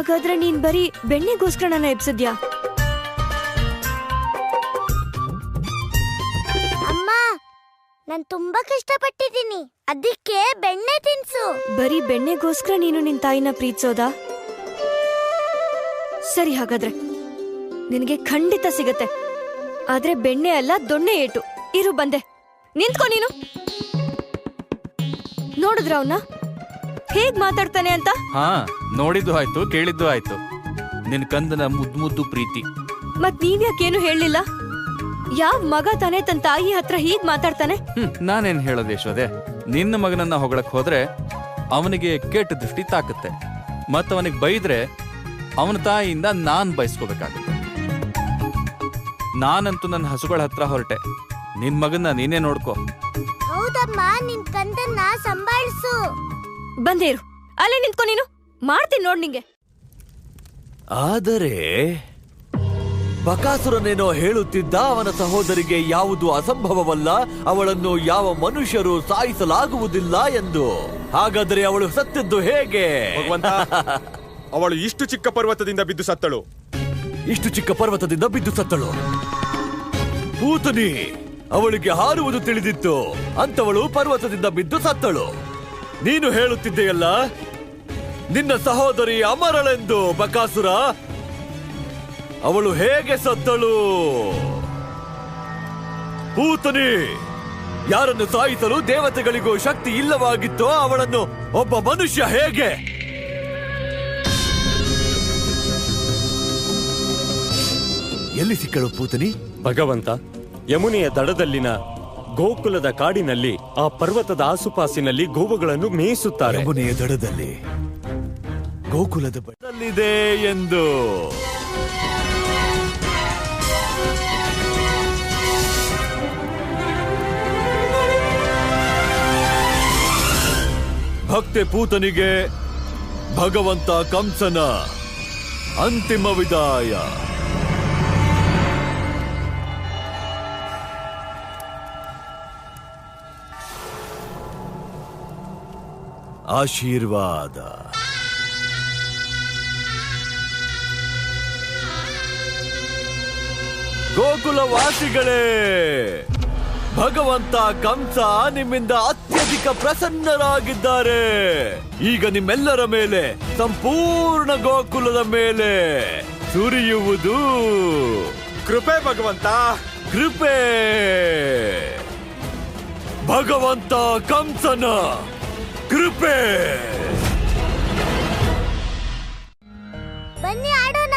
ಹಾಗಾದ್ರೆ ನೀನ್ ಬರೀ ಬೆಣ್ಣೆಗೋಸ್ಕರ ನನ್ನ ಎಬ್ಸಿದ್ಯಾ? ಅಮ್ಮ, ನಾನ್ ತುಂಬಾ ಕಷ್ಟಪಟ್ಟಿದ್ದೀನಿ, ಅದಕ್ಕೆ ಬೆಣ್ಣೆ ತಿನ್ಸು. ಬರೀ ಬೆಣ್ಣೆಗೋಸ್ಕರ ನೀನು ನಿನ್ ತಾಯಿನ ಪ್ರೀತಿಸೋದಾ? ಸರಿ, ಹಾಗಾದ್ರೆ ನಿನಗೆ ಖಂಡಿತ ಸಿಗತ್ತೆ. ಆದ್ರೆ ಬೆಣ್ಣೆ ಅಲ್ಲ, ದೊಣ್ಣೆ ಏಟು. ಇರು ಬಂದೆ, ನಿಂತ್ಕೊ ನೀನು. ನೋಡಿದ್ರ ಅವನ್ನ ಹೇಗ್ ಮಾತಾಡ್ತಾನೆ ಅಂತ? ಹಾ, ನೋಡಿದ್ದು ಆಯ್ತು, ಕೇಳಿದ್ದು ಆಯ್ತು. ನಿನ್ ಕಂದನ ಮುದ್ದು ಪ್ರೀತಿ. ಮತ್ ನೀವ್ಯಾಕೇನು ಹೇಳಲಿಲ್ಲ? ಯಾವ ಮಗ ತಾನೇ ತನ್ನ ತಾಯಿ ಹತ್ರ ಹೀಗ್ ಮಾತಾಡ್ತಾನೆ? ನಾನೇನ್ ಹೇಳೋದು ಯಶೋದೆ, ನಿನ್ನ ಮಗನನ್ನ ಹೊಗಳಕ್ ಹೋದ್ರೆ ಅವನಿಗೆ ಕೆಟ್ಟ ದೃಷ್ಟಿ ತಾಕತ್ತೆ. ಮತ್ತವನಿಗೆ ಬೈದ್ರೆ ಅವನ ತಾಯಿಯಿಂದ ನಾನ್ ಬಯಸ್ಕೋಬೇಕಾಗುತ್ತೆ. ನಾನಂತೂ ನನ್ನ ಹಸುಗಳ ಹತ್ರ ಹೊರಟೆ. ನಿನ್ ಮಗನ್ನ ನೀನೇ ನೋಡ್ಕೋ. ಹೌದಮ್ಮ, ನಿನ್ ಕಂದನ್ನ ಸಂಭಾಳಿಸು. ಬಂದೇ ಇರು, ಅಲ್ಲೇ ನಿಂತ್ಕೊ ನೀನು. ಮಾಡ್ತೀನಿ ನೋಡ್ ನಿಂಗೆ. ಆದರೆ ಬಕಾಸುರನೇನೋ ಹೇಳುತ್ತಿದ್ದ, ಅವನ ಸಹೋದರಿಗೆ ಯಾವುದು ಅಸಂಭವವಲ್ಲ, ಅವಳನ್ನು ಯಾವ ಮನುಷ್ಯರು ಸಾಯಿಸಲಾಗುವುದಿಲ್ಲ ಎಂದು. ಹಾಗಾದರೆ ಅವಳು ಸತ್ತಿದ್ದು ಹೇಗೆ? ಭಗವಂತ, ಅವಳು ಇಷ್ಟು ಚಿಕ್ಕ ಪರ್ವತದಿಂದ ಬಿದ್ದು ಸತ್ತಳು. ಇಷ್ಟು ಚಿಕ್ಕ ಪರ್ವತದಿಂದ ಬಿದ್ದು ಸತ್ತಳು? ಪೂತನಿ, ಅವಳಿಗೆ ಹಾರುವುದು ತಿಳಿದಿತ್ತು, ಅಂತವಳು ಪರ್ವತದಿಂದ ಬಿದ್ದು ಸತ್ತಳು. ನೀನು ಹೇಳುತ್ತಿದ್ದೆಯಲ್ಲ, ನಿನ್ನ ಸಹೋದರಿ ಅಮರಳೆಂದು. ಬಕಾಸುರ, ಅವಳು ಹೇಗೆ ಸತ್ತಳು? ಪೂತನಿ, ಯಾರನ್ನು ಸಾಯಿಸಲು ದೇವತೆಗಳಿಗೂ ಶಕ್ತಿ ಇಲ್ಲವಾಗಿತ್ತೋ ಅವಳನ್ನು ಒಬ್ಬ ಮನುಷ್ಯ ಹೇಗೆ? ಎಲ್ಲಿ ಸಿಕ್ಕಳು ಪೂತನಿ? ಭಗವಂತ, ಯಮುನೆಯ ದಡದಲ್ಲಿನ ಗೋಕುಲದ ಕಾಡಿನಲ್ಲಿ, ಆ ಪರ್ವತದ ಆಸುಪಾಸಿನಲ್ಲಿ ಗೋವುಗಳನ್ನು ಮೇಯಿಸುತ್ತಾರೆ. ಯಮುನೆಯ ದಡದಲ್ಲಿ ಗೋಕುಲದ ಬದಲಿದೆ ಎಂದು. ಭಕ್ತೆ ಪೂತನಿಗೆ ಭಗವಂತ ಕಂಸನ ಅಂತಿಮ ವಿದಾಯ. ಆಶೀರ್ವಾದ. ಗೋಕುಲವಾಸಿಗಳೇ, ಭಗವಂತ ಕಂಸ ನಿಮ್ಮಿಂದ ಅತ್ಯಧಿಕ ಪ್ರಸನ್ನರಾಗಿದ್ದಾರೆ. ಈಗ ನಿಮ್ಮೆಲ್ಲರ ಮೇಲೆ, ಸಂಪೂರ್ಣ ಗೋಕುಲದ ಮೇಲೆ ಸುರಿಯುವುದು ಕೃಪೆ. ಭಗವಂತ, ಕೃಪೆ. ಭಗವಂತ ಕಂಸನ ಕೃಪೆ. ಬನ್ನಿ ಆಡೋಣ.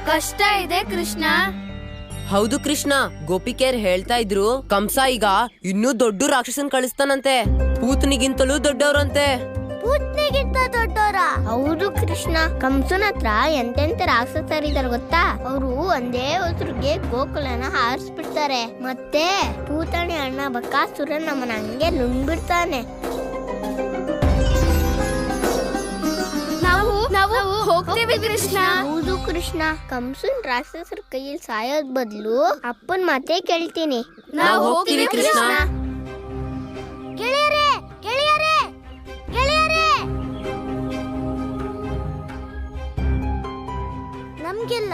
ಕಷ್ಟ ಇದೆ ಕೃಷ್ಣ. ಹೌದು ಕೃಷ್ಣ, ಗೋಪಿಕೆಯರ್ ಹೇಳ್ತಾ ಇದ್ರು, ಕಂಸ ಈಗ ಇನ್ನೂ ದೊಡ್ಡ ರಾಕ್ಷಸನ್ ಕಳಿಸ್ತಾನಂತೆ. ಪೂತನಿಗಿಂತಲೂ ದೊಡ್ಡವ್ರಂತೆ. ಪೂತನಿಗಿಂತ ದೊಡ್ಡವರ? ಹೌದು ಕೃಷ್ಣ, ಕಂಸನ ಹತ್ರ ಎಂತೆಂತ ರಾಕ್ಷಸರಿದಾರೆ ಗೊತ್ತಾ? ಅವರು ಒಂದೇ ಹೊಸರಿಗೆ ಗೋಕುಲನ ಹಾರಿಸ್ಬಿಡ್ತಾರೆ. ಮತ್ತೆ ಪೂತಣಿ ಅಣ್ಣ ಬಕಾಸುರ ನಮ್ಮನ್ನ ಹಂಗೆ ನುಂಗ್ಬಿಡ್ತಾನೆ. ನಾವು ಹೋಗ್ತೇವೆ ಕೃಷ್ಣ. ಹೌದು ಕೃಷ್ಣ, ಕಂಸನ್ ರಾಕ್ಷಸರ ಕೈಯಲ್ಲಿ ಸಾಯೋದ್ ಬದಲು ಅಪ್ಪನ್ ಮಾತೇ ಕೇಳ್ತೀನಿ. ನಾವು ಹೋಗ್ತೀವಿ ಕೃಷ್ಣ. ಗೆಳೆಯರೇ, ಗೆಳೆಯರೇ, ಗೆಳೆಯರೇ, ನಮ್ಗೆಲ್ಲ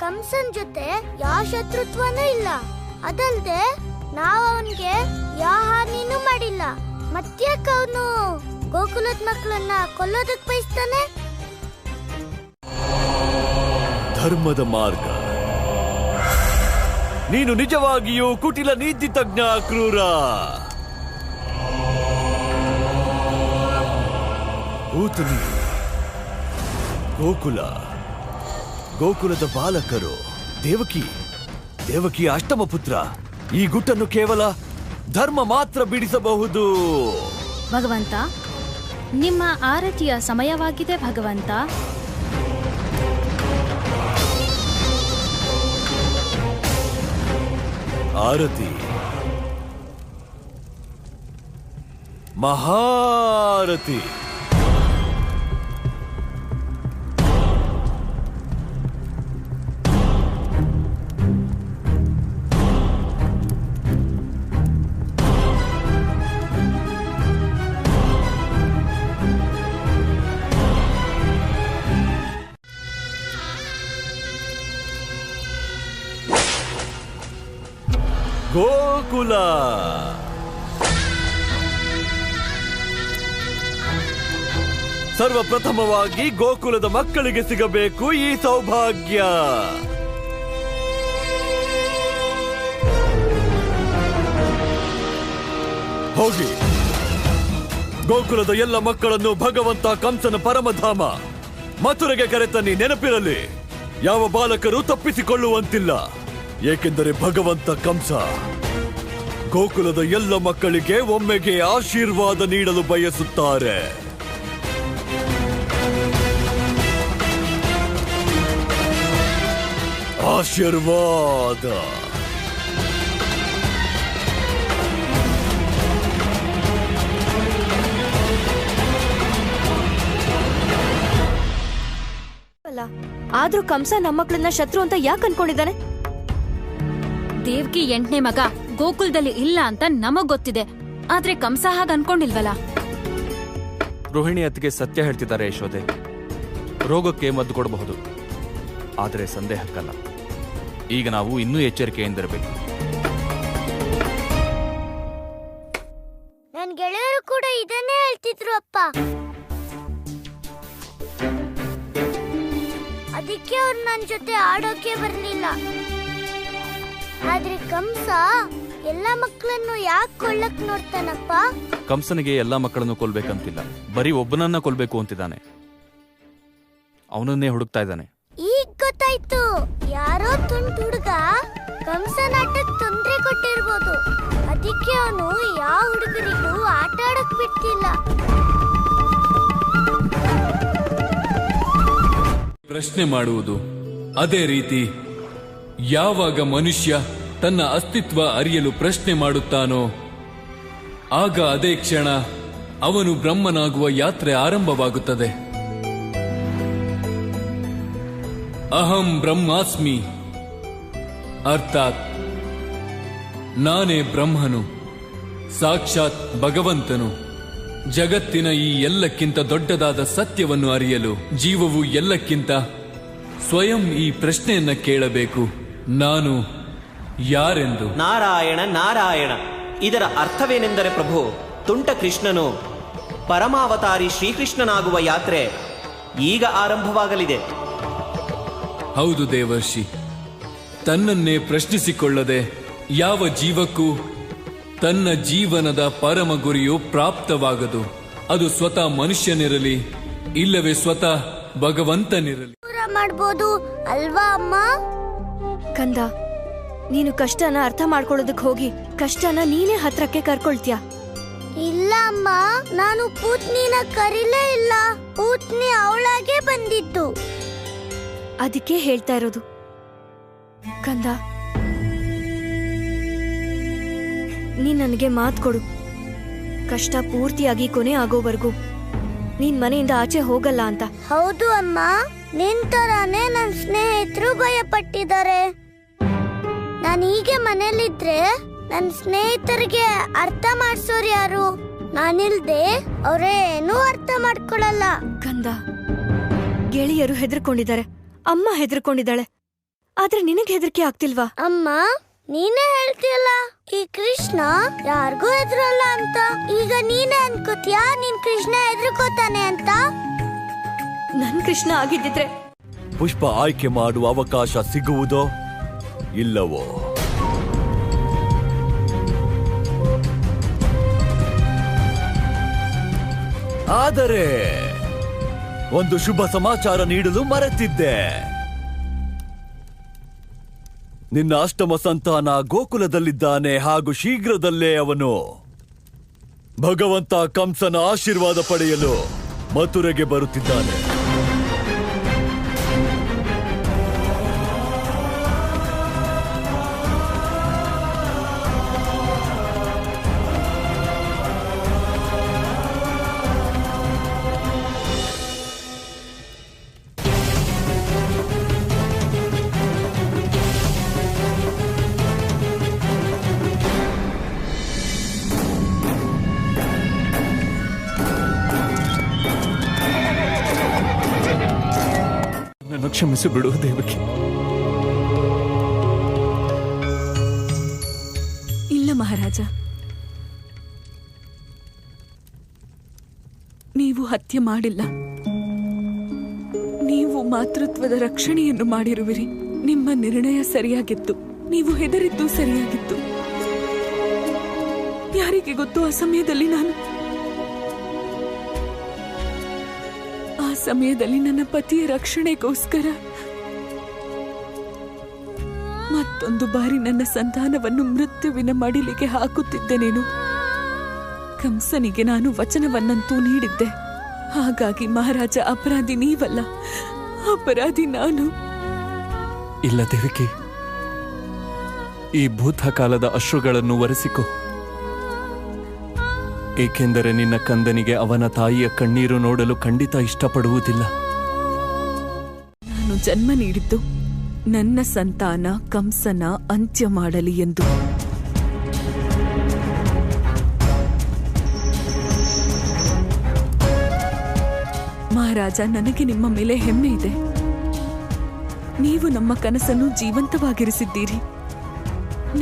ಕಂಸನ್ ಜೊತೆ ಯಾವ ಶತ್ರುತ್ವನೂ ಇಲ್ಲ. ಅದಲ್ದೆ ನಾವ್ ಅವನ್ಗೆ ಯಾವ ಹಾನಿನೂ ಮಾಡಿಲ್ಲ. ಮತ್ತ್ಯಾಕ ಅವನು ಗೋಕುಲದ ಮಕ್ಕಳನ್ನ ಕೊಲ್ಲೋದಕ್ ಬಯಸ್ತಾನೆ? ಧರ್ಮದ ಮಾರ್ಗ. ನೀನು ನಿಜವಾಗಿಯೂ ಕುಟಿಲ ನೀತಿ ತಜ್ಞ, ಕ್ರೂರ. ಪೂತನಿ, ಗೋಕುಲದ ಬಾಲಕರು, ದೇವಕಿ ಅಷ್ಟಮ ಪುತ್ರ. ಈ ಗುಟ್ಟನ್ನು ಕೇವಲ ಧರ್ಮ ಮಾತ್ರ ಬಿಡಿಸಬಹುದು. ಭಗವಂತ, ನಿಮ್ಮ ಆರತಿಯ ಸಮಯವಾಗಿದೆ ಭಗವಂತ. ಆರತಿ, ಮಹಾರತಿ. ಗೋಕುಲ. ಸರ್ವಪ್ರಥಮವಾಗಿ ಗೋಕುಲದ ಮಕ್ಕಳಿಗೆ ಸಿಗಬೇಕು ಈ ಸೌಭಾಗ್ಯ. ಹೋಗಿ ಗೋಕುಲದ ಎಲ್ಲ ಮಕ್ಕಳನ್ನು ಭಗವಂತ ಕಂಸನ ಪರಮಧಾಮ ಮಥುರೆಗೆ ಕರೆತನ್ನಿ. ನೆನಪಿರಲಿ, ಯಾವ ಬಾಲಕರು ತಪ್ಪಿಸಿಕೊಳ್ಳುವಂತಿಲ್ಲ, ಏಕೆಂದರೆ ಭಗವಂತ ಕಂಸ ಗೋಕುಲದ ಎಲ್ಲ ಮಕ್ಕಳಿಗೆ ಒಮ್ಮೆಗೆ ಆಶೀರ್ವಾದ ನೀಡಲು ಬಯಸುತ್ತಾರೆ. ಆಶೀರ್ವಾದ. ಆದ್ರೂ ಕಂಸ ನಮ್ಮ ಮಕ್ಕಳನ್ನ ಶತ್ರು ಅಂತ ಯಾಕೆ ಅನ್ಕೊಂಡಿದ್ದಾನೆ? ದೇವ್ಕಿ 8ನೇ ಮಗ ಗೋಕುಲದಲ್ಲಿ ಇಲ್ಲ ಅಂತ ನಮಗ್ ಗೊತ್ತಿದೆ, ಆದ್ರೆ ಕಂಸ ಹಾಗ ಅನ್ಕೊಂಡಿಲ್ವಲ್ಲ. ರೋಹಿಣಿ ಅತ್ತಿಗೆ ಸತ್ಯ ಹೇಳ್ತಿದ್ದಾರೆ ಯಶೋದೆ. ರೋಗಕ್ಕೆ ಮದ್ದು ಕೊಡಬಹುದು, ಆದರೆ ಸಂದೇಹಕ್ಕಲ್ಲ. ಈಗ ನಾವು ಇನ್ನೂ ಎಚ್ಚರಿಕೆಯಿಂದಿರಬೇಕು. ನನ್ ಗೆಳೆಯರು ಕೂಡ ಇದನ್ನೇ ಹೇಳ್ತಿದ್ರು ಅಪ್ಪ. ಅದಕ್ಕೆ ಅವ್ರು ನನ್ ಜೊತೆ ಆಡೋಕೆ ಬರ್ಲಿಲ್ಲ. ಆದ್ರೆ ಕಂಸ ಎಲ್ಲ ಮಕ್ಕಳನ್ನು ಯಾಕೆ ಕೊಳ್ಳಕ್ ನೋಡ್ತಾನಪ್ಪ? ಕಂಸನಿಗೆ ಎಲ್ಲಾ ಮಕ್ಕಳನ್ನು ಕೊಲ್ಬೇಕಂತಿಲ್ಲ, ಬರೀ ಒಬ್ಬನನ್ನ ಕೊಲ್ಬೇಕು ಅಂತಿದ್ದಾನೆ. ಅವನನ್ನೇ ಹುಡುಕ್ತಾ ಇದ್ದಾನೆ. ಈಗ ಗೊತ್ತಾಯ್ತು, ಯಾರೋ ತುಂಡು ಹುಡುಗ ಕಂಸನ ಆಟಕ್ ತೊಂದ್ರೆ ಕೊಟ್ಟಿರ್ಬೋದು. ಅದಕ್ಕೆ ಅವನು ಯಾವ ಹುಡುಗರಿಗೂ ಆಟ ಆಡಕ್ ಬಿಡ್ತಿಲ್ಲ. ಪ್ರಶ್ನೆ ಮಾಡುವುದು ಅದೇ ರೀತಿ. ಯಾವಾಗ ಮನುಷ್ಯ ತನ್ನ ಅಸ್ತಿತ್ವ ಅರಿಯಲು ಪ್ರಶ್ನೆ ಮಾಡುತ್ತಾನೋ ಆಗ ಅದೇ ಕ್ಷಣ ಅವನು ಬ್ರಹ್ಮನಾಗುವ ಯಾತ್ರೆ ಆರಂಭವಾಗುತ್ತದೆ. ಅಹಂ ಬ್ರಹ್ಮಾಸ್ಮಿ, ಅರ್ಥಾತ್ ನಾನೇ ಬ್ರಹ್ಮನು, ಸಾಕ್ಷಾತ್ ಭಗವಂತನು. ಜಗತ್ತಿನ ಈ ಎಲ್ಲಕ್ಕಿಂತ ದೊಡ್ಡದಾದ ಸತ್ಯವನ್ನು ಅರಿಯಲು ಜೀವವು ಎಲ್ಲಕ್ಕಿಂತ ಸ್ವಯಂ ಈ ಪ್ರಶ್ನೆಯನ್ನ ಕೇಳಬೇಕು, ನಾನು ಯಾರೆಂದು. ನಾರಾಯಣ ನಾರಾಯಣ. ಇದರ ಅರ್ಥವೇನೆಂದರೆ ಪ್ರಭು, ತುಂಟ ಕೃಷ್ಣನು ಪರಮಾವತಾರಿ ಶ್ರೀಕೃಷ್ಣನಾಗುವ ಯಾತ್ರೆ ಈಗ ಆರಂಭವಾಗಲಿದೆ. ಹೌದು ದೇವರ್ಷಿ, ತನ್ನನ್ನೇ ಪ್ರಶ್ನಿಸಿಕೊಳ್ಳದೆ ಯಾವ ಜೀವಕ್ಕೂ ತನ್ನ ಜೀವನದ ಪರಮ ಗುರಿಯು ಪ್ರಾಪ್ತವಾಗದು. ಅದು ಸ್ವತಃ ಮನುಷ್ಯನಿರಲಿ ಇಲ್ಲವೇ ಸ್ವತಃ ಭಗವಂತನಿರಲಿ. ದೂರ ಮಾಡ್ಬೋದು ಅಲ್ವಾ ಅಮ್ಮ? ಕಂದ, ನೀನು ಕಷ್ಟನ ಅರ್ಥ ಮಾಡ್ಕೊಳ್ಳೋದಕ್ ಹೋಗಿ ಕಷ್ಟನ ನೀನೇ ಹತ್ರಕ್ಕೆ ಕರ್ಕೊಳ್ತೀಯ. ಇಲ್ಲ ಅಮ್ಮ, ನಾನು ಪೂತ್ನಿನ ಕರಿಲೇ ಇಲ್ಲ. ಪೂತ್ನಿ ಅವಳಾಗೆ ಬಂದಿದ್ದು. ಅದಕ್ಕೆ ಹೇಳ್ತಾ ಇರೋದು ಕಂದ, ನೀನ್ ನನಗೆ ಮಾತು ಕೊಡು. ಕಷ್ಟ ಪೂರ್ತಿಯಾಗಿ ಕೊನೆ ಆಗೋವರೆಗೂ ನೀನ್ ಮನೆಯಿಂದ ಆಚೆ ಹೋಗಲ್ಲ ಅಂತ. ಹೌದು ಅಮ್ಮ, ನಿನ್ ತರಾನೇ ನನ್ ಸ್ನೇಹಿತರು ಭಯ ಪಟ್ಟಿದ್ದಾರೆ. ನಾನು ಹೀಗೆ ಮನೇಲಿದ್ರೆ ನನ್ ಸ್ನೇಹಿತರಿಗೆ ಅರ್ಥ ಮಾಡ್ಸೋರು ಯಾರು? ನಾನಿಲ್ದೆ ಅವ್ರೇನೂ ಅರ್ಥ ಮಾಡ್ಕೊಳಲ್ಲ. ಕಂದ, ಗೆಳೆಯರು ಹೆದರ್ಕೊಂಡಿದ್ದಾರೆ, ಅಮ್ಮ ಹೆದರ್ಕೊಂಡಿದ್ದಾಳೆ, ಆದ್ರೆ ನಿನಗೆ ಹೆದರಿಕೆ ಆಗ್ತಿಲ್ವಾ? ಅಮ್ಮ, ನೀನೇ ಹೇಳ್ತೀಯಲ್ಲ ಈ ಕೃಷ್ಣ ಯಾರಿಗೂ ಹೆದರಲ್ಲ ಅಂತ. ಈಗ ನೀನೇ ಅನ್ಕೋತೀಯಾ ನೀನ್ ಕೃಷ್ಣ ಹೆದರ್ಕೋತಾನೆ ಅಂತ? ನನ್ ಕೃಷ್ಣ ಆಗಿದ್ದಿದ್ರೆ ಪುಷ್ಪ ಆಯ್ಕೆ ಮಾಡುವ ಅವಕಾಶ ಸಿಗುವುದೋ ಇಲ್ಲವೋ? ಆದರೆ ಒಂದು ಶುಭ ಸಮಾಚಾರ ನೀಡಲು ಮರೆತಿದ್ದೆ. ನಿನ್ನ ಅಷ್ಟಮ ಸಂತಾನ ಗೋಕುಲದಲ್ಲಿದ್ದಾನೆ, ಹಾಗೂ ಶೀಘ್ರದಲ್ಲೇ ಅವನು ಭಗವಂತ ಕಂಸನ ಆಶೀರ್ವಾದ ಪಡೆಯಲು ಮಥುರೆಗೆ ಬರುತ್ತಿದ್ದಾನೆ. ನನ್ನ ಕ್ಷಮಿಸಿ ಬಿಡು ದೇವಕಿ. ಇಲ್ಲ ಮಹಾರಾಜ, ಮಹಾರಾಜ, ನೀವು ಹತ್ಯೆ ಮಾಡಿಲ್ಲ. ನೀವು ಮಾತೃತ್ವದ ರಕ್ಷಣೆಯನ್ನು ಮಾಡಿರುವಿರಿ. ನಿಮ್ಮ ನಿರ್ಣಯ ಸರಿಯಾಗಿತ್ತು. ನೀವು ಹೆದರಿದ್ದು ಸರಿಯಾಗಿತ್ತು. ಯಾರಿಗೆ ಗೊತ್ತು, ಆ ಸಮಯದಲ್ಲಿ ನನ್ನ ಪತಿಯ ರಕ್ಷಣೆಗೋಸ್ಕರ ಮತ್ತೊಂದು ಬಾರಿ ನನ್ನ ಸಂತಾನವನ್ನು ಮೃತ್ಯುವಿನ ಮಡಿಲಿಗೆ ಹಾಕುತ್ತಿದ್ದೆನೇನು. ಕಂಸನಿಗೆ ನಾನು ವಚನವನ್ನಂತೂ ನೀಡಿದ್ದೆ. ಹಾಗಾಗಿ ಮಹಾರಾಜ, ಅಪರಾಧಿ ನೀವಲ್ಲ, ಅಪರಾಧಿ ನಾನು. ಇಲ್ಲ ದೇವಿಕೆ, ಈ ಭೂತಕಾಲದ ಅಶ್ರುಗಳನ್ನು ಒರೆಸಿಕೊ. ಏಕೆಂದರೆ ನಿನ್ನ ಕಂದನಿಗೆ ಅವನ ತಾಯಿಯ ಕಣ್ಣೀರು ನೋಡಲು ಖಂಡಿತ ಇಷ್ಟಪಡುವುದಿಲ್ಲ. ನಾನು ಜನ್ಮ ನೀಡಿದ್ದು ನನ್ನ ಸಂತಾನ ಕಂಸನ ಅಂತ್ಯ ಮಾಡಲಿ ಎಂದು. ಮಹಾರಾಜ, ನನಗೆ ನಿಮ್ಮ ಮೇಲೆ ಹೆಮ್ಮೆ ಇದೆ. ನೀವು ನಮ್ಮ ಕನಸನ್ನು ಜೀವಂತವಾಗಿರಿಸಿದ್ದೀರಿ.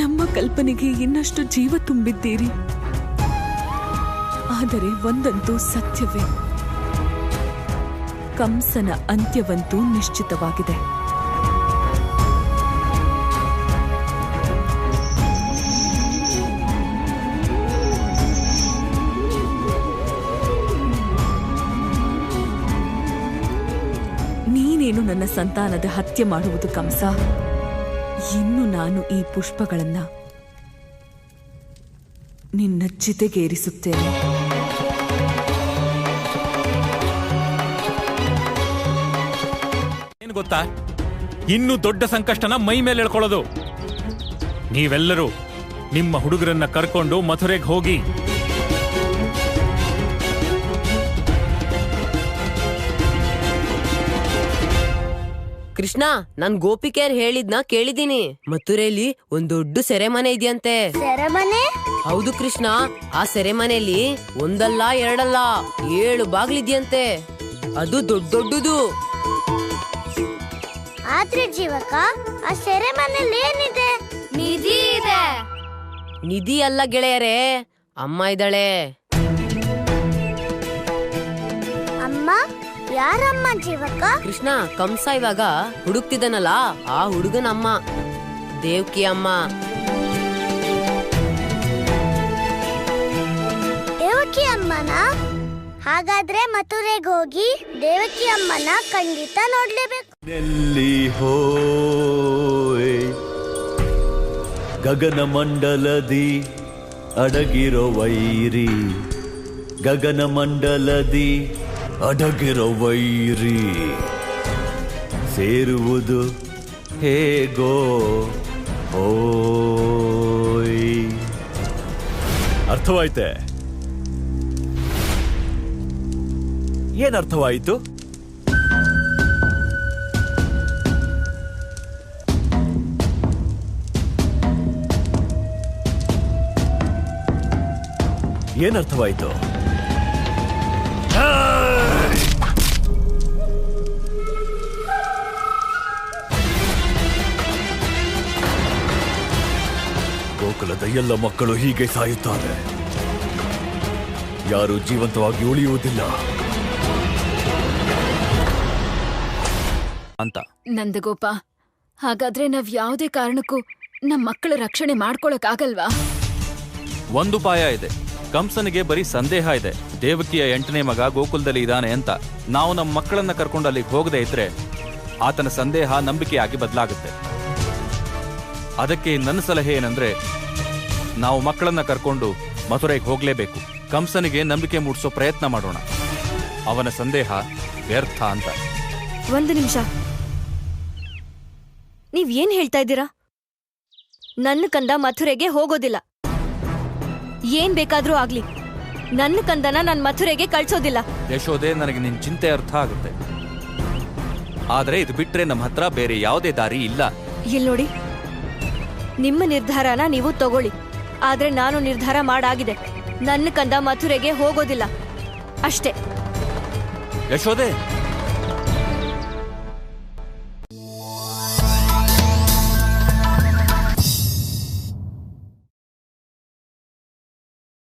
ನಮ್ಮ ಕಲ್ಪನೆಗೆ ಇನ್ನಷ್ಟು ಜೀವ ತುಂಬಿದ್ದೀರಿ. ಆದರೆ ಒಂದಂತೂ ಸತ್ಯವೇ, ಕಂಸನ ಅಂತ್ಯವಂತೂ ನಿಶ್ಚಿತವಾಗಿದೆ. ನೀನೇನು ನನ್ನ ಸಂತಾನದ ಹತ್ಯೆ ಮಾಡುವುದು ಕಂಸ? ಇನ್ನು ನಾನು ಈ ಪುಷ್ಪಗಳನ್ನ ನಿನ್ನ ಚಿತೆಗೇರಿಸುತ್ತೇನೆ. ಏನು ಗೊತ್ತಾ, ಇನ್ನು ದೊಡ್ಡ ಸಂಕಷ್ಟನ ಮೈ ಮೇಲೆ ಎಳ್ಕೊಳ್ಳೋದು. ನೀವೆಲ್ಲರೂ ನಿಮ್ಮ ಹುಡುಗರನ್ನ ಕರ್ಕೊಂಡು ಮಥುರೆಗೆ ಹೋಗಿ ಕೃಷ್ಣ, ನಾನ್ ಗೋಪಿಕೆಯರ್ ಹೇಳಿದ್ನ ಕೇಳಿದೀನಿ. ಮಥುರೆಯಲ್ಲಿ ಒಂದ್ ದೊಡ್ಡ ಸೆರೆಮನೆ ಇದೆಯಂತೆ. ಸೆರೆಮನೆ? ಹೌದು ಕೃಷ್ಣ, ಆ ಸೆರೆಮನೆಯಲ್ಲಿ ಒಂದಲ್ಲ ಎರಡಲ್ಲ 7 ಬಾಗ್ಲಿದ್ಯಂತೆ. ಅದು ದೊಡ್ಡದು. ಆದ್ರೆ ಜೀವಕ, ಆ ಸೆರೆಮನೆಯಲ್ಲಿ ಏನಿದೆ? ನಿಧಿ ಇದೆ. ನಿಧಿ ಅಲ್ಲ ಗೆಳೆಯರೇ, ಅಮ್ಮ ಇದ್ದಾಳೆ. ಅಮ್ಮ? ಯಾರಮ್ಮ ಜೀವಕ? ಕೃಷ್ಣ, ಕಂಸ ಇವಾಗ ಹುಡುಕ್ತಿದ್ದಾನಲ್ಲ, ಆ ಹುಡುಗನ ಅಮ್ಮ, ದೇವಕಿ ಅಮ್ಮ. ದೇವಕಿ ಅಮ್ಮನ? ಹಾಗಾದ್ರೆ ಮಥುರೆಗೆ ಹೋಗಿ ದೇವಕಿ ಅಮ್ಮನ ಖಂಡಿತ ನೋಡ್ಲೇಬೇಕು. ನೆಲ್ಲಿ ಹೋಯ್ ಗಗನ ಮಂಡಲದಿ ಅಡಗಿರೋ ವೈರಿ, ಗಗನ ಮಂಡಲದಿ ಅಡಗಿರೋ ವೈರಿ, ಸೇರುವುದು ಹೇಗೋ ಹೋಯ್. ಅರ್ಥವಾಯ್ತೆ? ಏನರ್ಥವಾಯಿತು? ಏನರ್ಥವಾಯಿತು? ಗೋಕುಲದ ಎಲ್ಲ ಮಕ್ಕಳು ಹೀಗೆ ಸಾಯುತ್ತಾರೆ. ಯಾರು ಜೀವಂತವಾಗಿ ಉಳಿಯುವುದಿಲ್ಲ ಅಂತ. ನಂದಗೋಪ, ಹಾಗಾದ್ರೆ ನಾವ್ ಯಾವುದೇ ಕಾರಣಕ್ಕೂ ನಮ್ಮ ಮಕ್ಕಳ ರಕ್ಷಣೆ ಮಾಡ್ಕೊಳಕ್ಕಾಗಲ್ವಾ? ಒಂದು ಉಪಾಯ ಇದೆ. ಕಂಸನಿಗೆ ಬರೀ ಸಂದೇಹ ಇದೆ, ದೇವಕಿಯ 8ನೇ ಮಗ ಗೋಕುಲದಲ್ಲಿ ಇದ್ದಾನೆ ಅಂತ. ನಾವು ನಮ್ಮ ಮಕ್ಕಳನ್ನ ಕರ್ಕೊಂಡು ಅಲ್ಲಿಗೆ ಹೋಗದೆ ಇದ್ರೆ ಆತನ ಸಂದೇಹ ನಂಬಿಕೆಯಾಗಿ ಬದಲಾಗುತ್ತೆ. ಅದಕ್ಕೆ ನನ್ನ ಸಲಹೆ ಏನಂದ್ರೆ, ನಾವು ಮಕ್ಕಳನ್ನ ಕರ್ಕೊಂಡು ಮಥುರೆಗೆ ಹೋಗ್ಲೇಬೇಕು. ಕಂಸನಿಗೆ ನಂಬಿಕೆ ಮೂಡಿಸೋ ಪ್ರಯತ್ನ ಮಾಡೋಣ. ಅವನ ಸಂದೇಹ ವ್ಯರ್ಥ ಅಂತ. ಒಂದು ನಿಮಿಷ, ನೀವ್ ಏನ್ ಹೇಳ್ತಾ ಇದ್ದೀರಾ? ನನ್ನ ಕಂದ ಮಥುರೆಗೆ ಹೋಗೋದಿಲ್ಲ. ಏನ್ ಬೇಕಾದ್ರೂ ಆಗ್ಲಿ, ನನ್ನ ಕಂದನ ನಾನ್ ಮಥುರೆಗೆ ಕಳ್ಸೋದಿಲ್ಲ. ಯಶೋದೆ, ನನಗೆ ನಿನ್ ಚಿಂತೆ ಅರ್ಥ ಆಗುತ್ತೆ. ಆದ್ರೆ ಇದು ಬಿಟ್ರೆ ನಮ್ಮ ಹತ್ರ ಬೇರೆ ಯಾವುದೇ ದಾರಿ ಇಲ್ಲ. ಇಲ್ ನೋಡಿ, ನಿಮ್ಮ ನಿರ್ಧಾರನ ನೀವು ತಗೊಳ್ಳಿ. ಆದ್ರೆ ನಾನು ನಿರ್ಧಾರ ಮಾಡಾಗಿದೆ. ನನ್ನ ಕಂದ ಮಥುರೆಗೆ ಹೋಗೋದಿಲ್ಲ ಅಷ್ಟೇ. ಯಶೋದೆ,